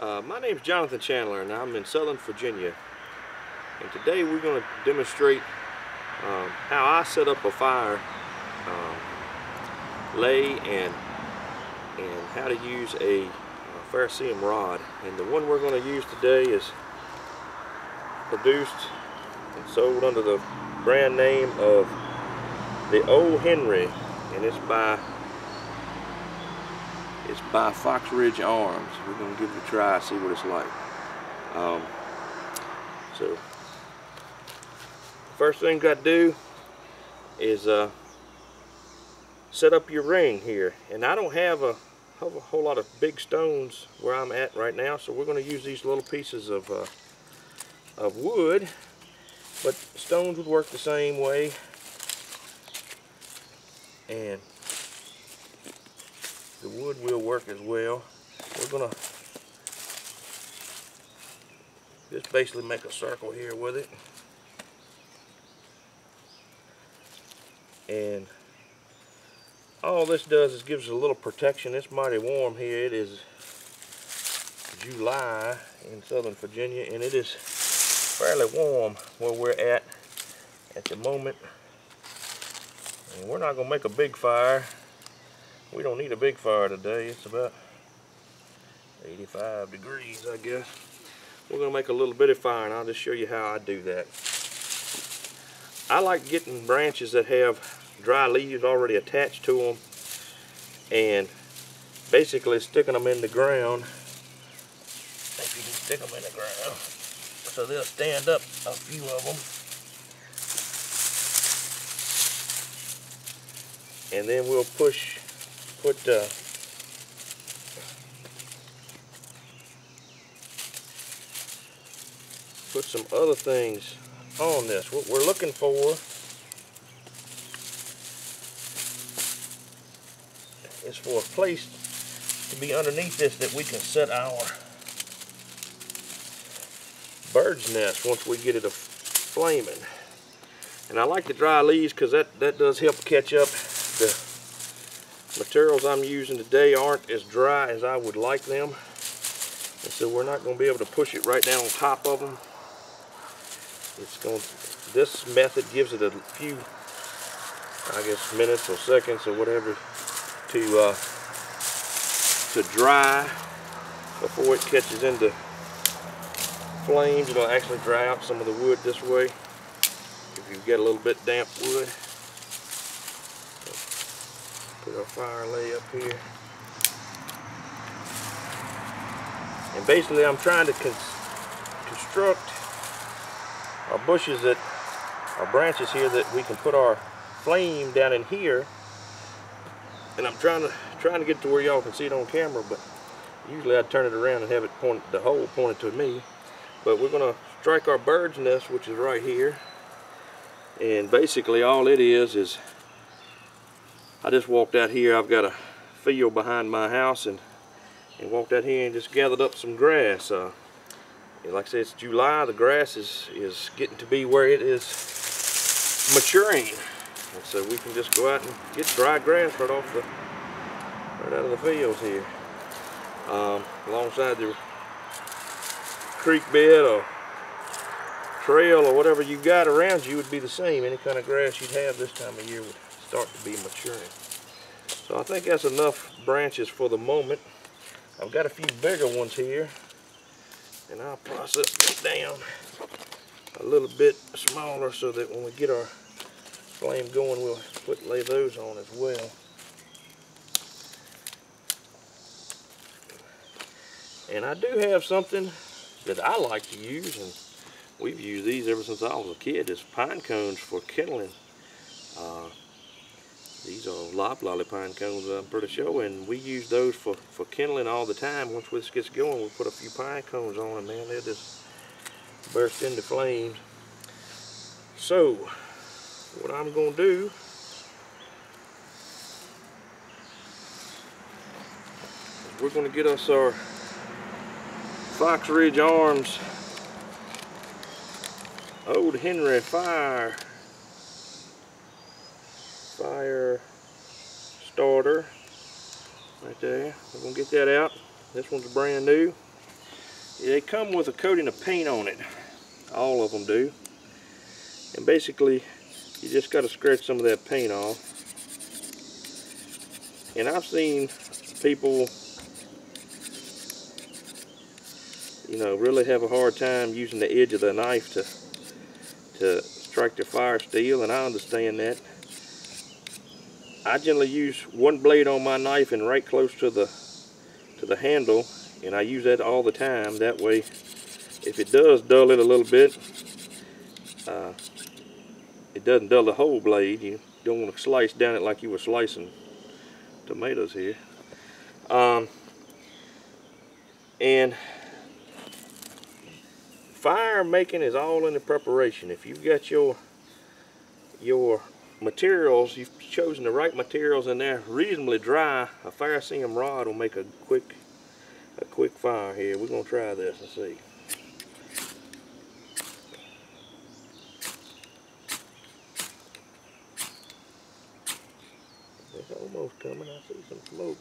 My name is Jonathan Chandler and I'm in Southern Virginia, and today we're going to demonstrate how I set up a fire lay and how to use a ferrocerium rod. And the one we're going to use today is produced and sold under the brand name of the Old Henry, and it's by Fox Ridge Arms. We're going to give it a try, see what it's like. So first thing you got to do is set up your ring here. And I don't have a whole lot of big stones where I'm at right now, so we're going to use these little pieces of wood, but stones would work the same way. And the wood will work as well. We're gonna just basically make a circle here with it. And all this does is gives us a little protection. It's mighty warm here. It is July in Southern Virginia, and it is fairly warm where we're at the moment. And we're not gonna make a big fire. We don't need a big fire today. It's about 85 degrees, I guess. We're gonna make a little bitty fire, and I'll just show you how I do that. I like getting branches that have dry leaves already attached to them and basically sticking them in the ground. If you can stick them in the ground so they'll stand up, a few of them. And then we'll put some other things on this. What we're looking for is for a place to be underneath this that we can set our bird's nest once we get it flaming. And I like the dry leaves because that does help catch up. The materials I'm using today aren't as dry as I would like them, and so we're not going to be able to push it right down on top of them. This method gives it a few, I guess, minutes or seconds or whatever to dry before it catches into flames. It'll actually dry out some of the wood this way if you've got a little bit damp wood. Put our fire lay up here. And basically I'm trying to construct our bushes our branches here that we can put our flame down in here. And I'm trying to get to where y'all can see it on camera, but usually I'd turn it around and have it the hole pointed to me. But we're gonna strike our bird's nest, which is right here. And basically all it is I just walked out here. I've got a field behind my house, and walked out here and just gathered up some grass. Like I said, it's July. The grass is getting to be where it is maturing, and so we can just go out and get dry grass right out of the fields here, alongside the creek bed or trail or whatever you got around you would be the same. Any kind of grass you'd have this time of year would start to be maturing. So I think that's enough branches for the moment. I've got a few bigger ones here, and I'll process them down a little bit smaller so that when we get our flame going, we'll lay those on as well. And I do have something that I like to use, and we've used these ever since I was a kid. It's pine cones for kindling. These are loblolly pine cones, I'm pretty sure, and we use those for kindling all the time. Once this gets going, we put a few pine cones on them, man, they'll just burst into flames. So what I'm going to do is we're going to get us our Fox Ridge Arms Old Henry fire starter right there. We're going to get that out. This one's brand new. they come with a coating of paint on it. All of them do. And basically, you just got to scratch some of that paint off. And I've seen people, you know, really have a hard time using the edge of the knife to strike the fire steel, and I understand that. I generally use one blade on my knife and right close to the handle, and I use that all the time. That way, if it does dull it a little bit, it doesn't dull the whole blade. You don't want to slice down it like you were slicing tomatoes here. And fire making is all in the preparation. If you've got your materials, you've chosen the right materials, and they're reasonably dry, a fire seam rod will make a quick fire here. We're gonna try this and see. It's almost coming. I see some smoke.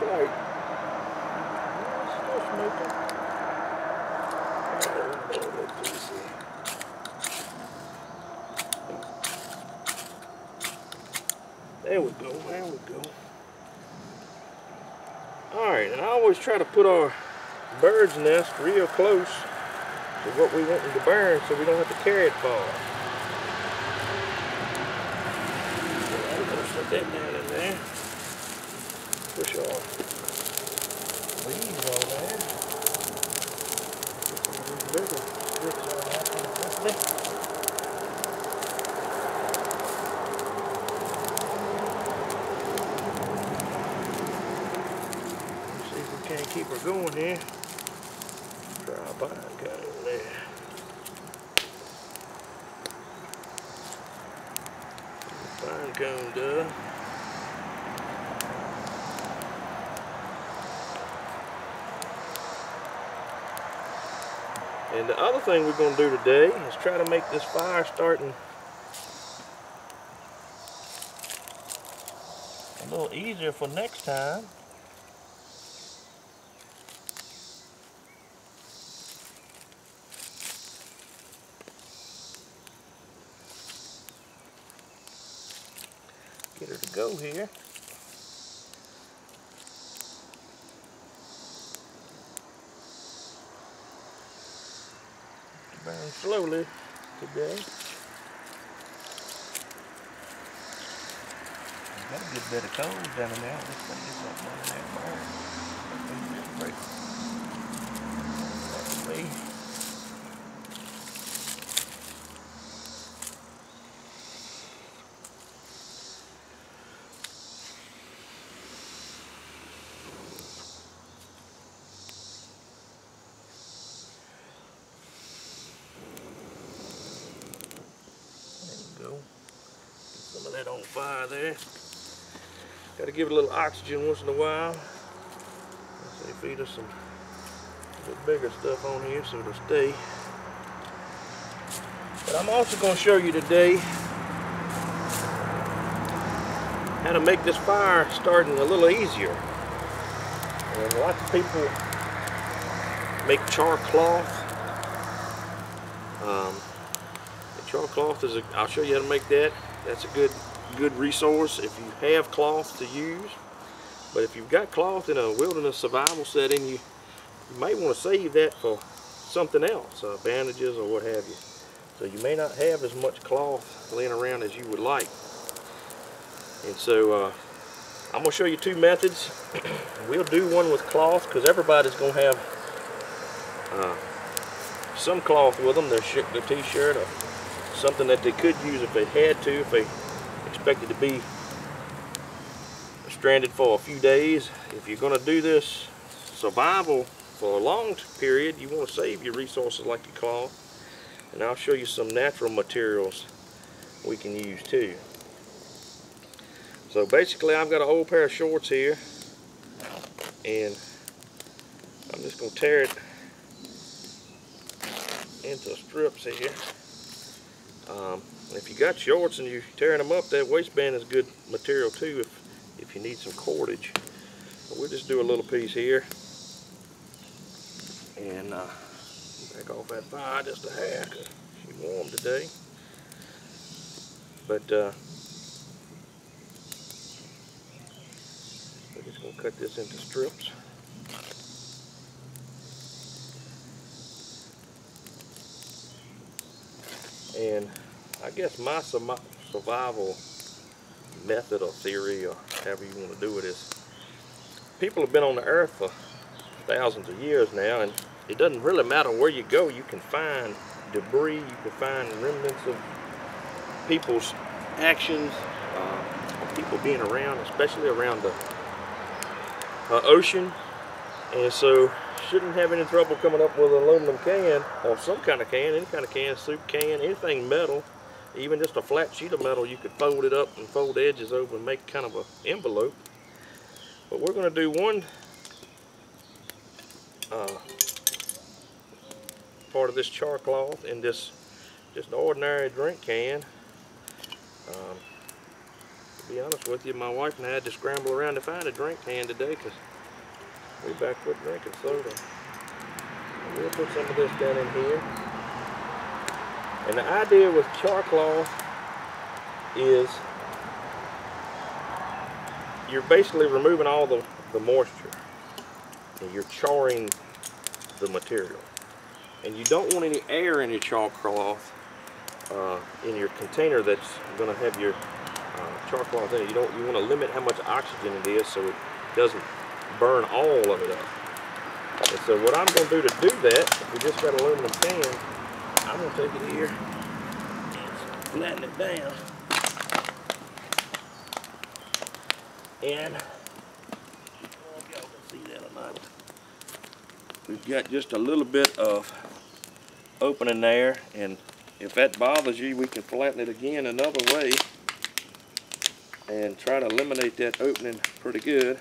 Okay. It's still smoking. There we go, there we go. Alright, and I always try to put our bird's nest real close to what we want them to burn so we don't have to carry it far. So I'm going to set that down in there. Push our leaves on there. Get some of these bigger strips on that one quickly. Can't keep her going here. Try a pine cone there. Pine cone done. And the other thing we're going to do today is try to make this fire starting a little easier for next time. Get her to go here. Burn slowly today. Got a good bit of coals down in there. Let's get something in there. Break. That's me. Get some of that on fire there. Got to give it a little oxygen once in a while. Let's see, feed us some bit bigger stuff on here so it'll stay. But I'm also going to show you today how to make this fire starting a little easier. And lots of people make char cloth. Char cloth is I'll show you how to make that. That's a good resource if you have cloth to use. But if you've got cloth in a wilderness survival setting, you might want to save that for something else, bandages or what have you. So you may not have as much cloth laying around as you would like. And so I'm going to show you two methods. We'll do one with cloth because everybody's going to have some cloth with them, their t-shirt or something that they could use if they had to, if they expected to be stranded for a few days. If you're going to do this survival for a long period, you want to save your resources like your cloth. And I'll show you some natural materials we can use too. So basically I've got an old pair of shorts here, and I'm just going to tear it into strips here. If you got shorts and you're tearing them up, that waistband is good material too if you need some cordage. But we'll just do a little piece here, and back off that fire just a hair because she's warm today. But we're just going to cut this into strips. And I guess my survival method or theory, or however you want to do it, is people have been on the earth for thousands of years now, and it doesn't really matter where you go. You can find debris, you can find remnants of people's actions, people being around, especially around the ocean. And so shouldn't have any trouble coming up with an aluminum can, or some kind of can, any kind of can, soup can, anything metal, even just a flat sheet of metal. You could fold it up and fold the edges over and make kind of an envelope. But we're going to do one part of this char cloth in this just an ordinary drink can. To be honest with you, my wife and I had to scramble around to find a drink can today because we're back with drinking soda. And we'll put some of this down in here. And the idea with char cloth is you're basically removing all the moisture, and you're charring the material. And you don't want any air in your char cloth in your container that's going to have your char cloth in it. You want to limit how much oxygen it is so it doesn't burn all of it up. And so what I'm going to do that, if we just got an aluminum can, I'm going to take it here and flatten it down. And I don't know if y'all can see that or not. We've got just a little bit of opening there, and if that bothers you, we can flatten it again another way and try to eliminate that opening pretty good.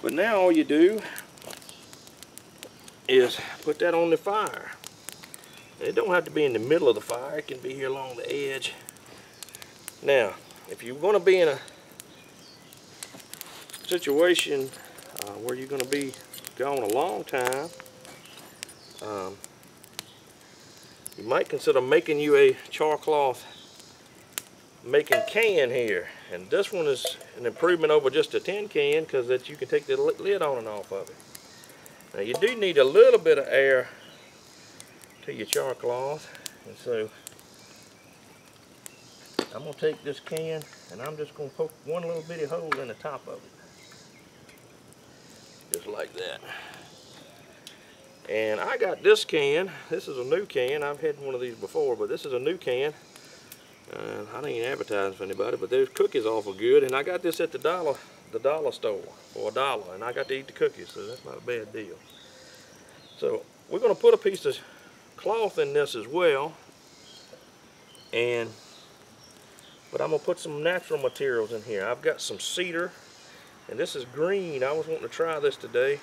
But now all you do is put that on the fire. It don't have to be in the middle of the fire, it can be here along the edge. Now, if you're going to be in a situation where you're going to be gone a long time, you might consider making you a char cloth making can here. And this one is an improvement over just a tin can because that you can take the lid on and off of it. Now you do need a little bit of air to your char cloth, and so I'm going to take this can and I'm just going to poke one little bitty hole in the top of it. Just like that. And I got this can. This is a new can. I've had one of these before, but this is a new can. I ain't advertising for anybody, but there's cookies awful good, and I got this at the dollar store for $1, and I got to eat the cookies, so that's not a bad deal. So we're going to put a piece of cloth in this as well, but I'm going to put some natural materials in here. I've got some cedar, and this is green. I was wanting to try this today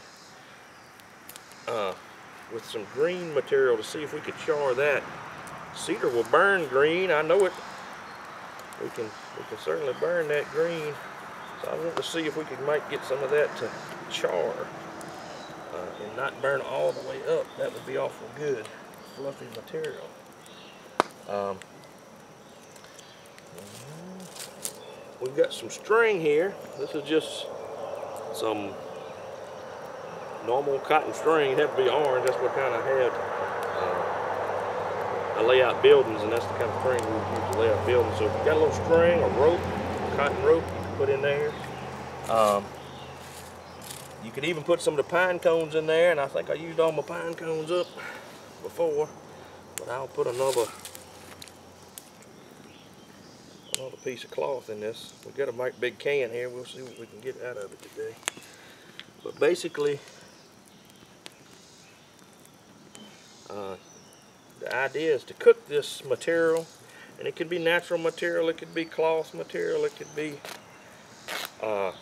with some green material to see if we could char that. Cedar will burn green, I know it. We can certainly burn that green. So I want to see if we might get some of that to char and not burn all the way up. That would be awful good, fluffy material. We've got some string here. This is just some normal cotton string. It has to be orange. That's what kind I had. I lay out buildings, and that's the kind of string we use to lay out buildings. So if you got a little string or rope, cotton rope, you can put in there. You could even put some of the pine cones in there, and I think I used all my pine cones up before, but I'll put another piece of cloth in this. We've got a big can here. We'll see what we can get out of it today. But basically, the idea is to cook this material And it could be natural material, it could be cloth material, it could be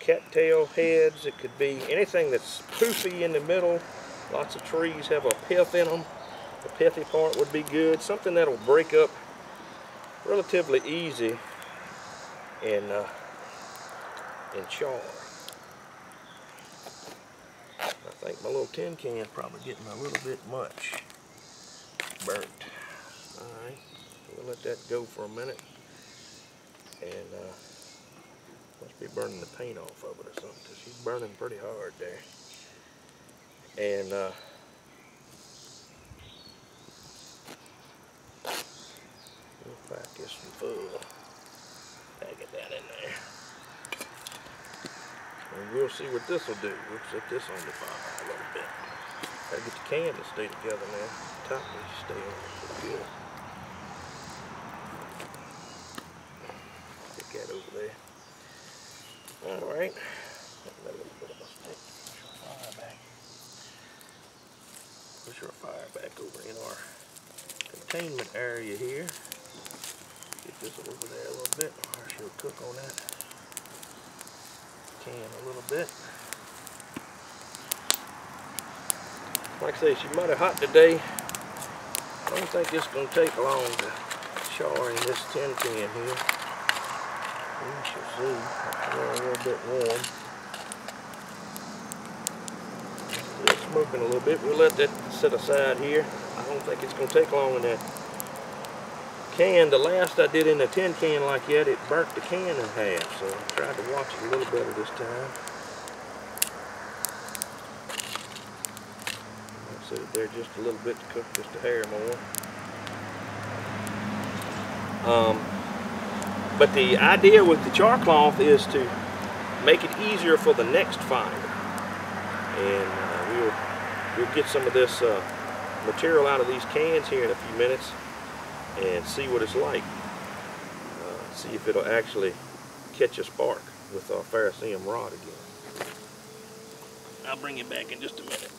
cattail heads, it could be anything that's poofy in the middle. Lots of trees have a pith in them. The pithy part would be good. Something that'll break up relatively easy in char. I think my little tin can is probably getting a little bit much burnt. Alright, we'll let that go for a minute. And must be burning the paint off of it or something, because she's burning pretty hard there. And we'll pack this one full. Pack it down in there. And we'll see what this will do. We'll set this on the fire a little bit. Gotta get the can to stay together now. The top needs to stay on pretty good. Stick that over there. Alright. A little bit of a stick. Push our fire back over in our containment area here. Get this over there a little bit. She'll cook on that can a little bit. Like I say, she's mighty hot today. I don't think it's going to take long to char in this tin can here. We shall see. It's a little bit warm. Still smoking a little bit. We'll let that sit aside here. I don't think it's going to take long in that can. The last I did in the tin can like that, it burnt the can in half, so I tried to watch it a little better this time. I'll set it there just a little bit to cook just a hair more. But the idea with the char cloth is to make it easier for the next finder. And we'll get some of this material out of these cans here in a few minutes and see what it's like. See if it'll actually catch a spark with our ferrocerium rod again. I'll bring it back in just a minute.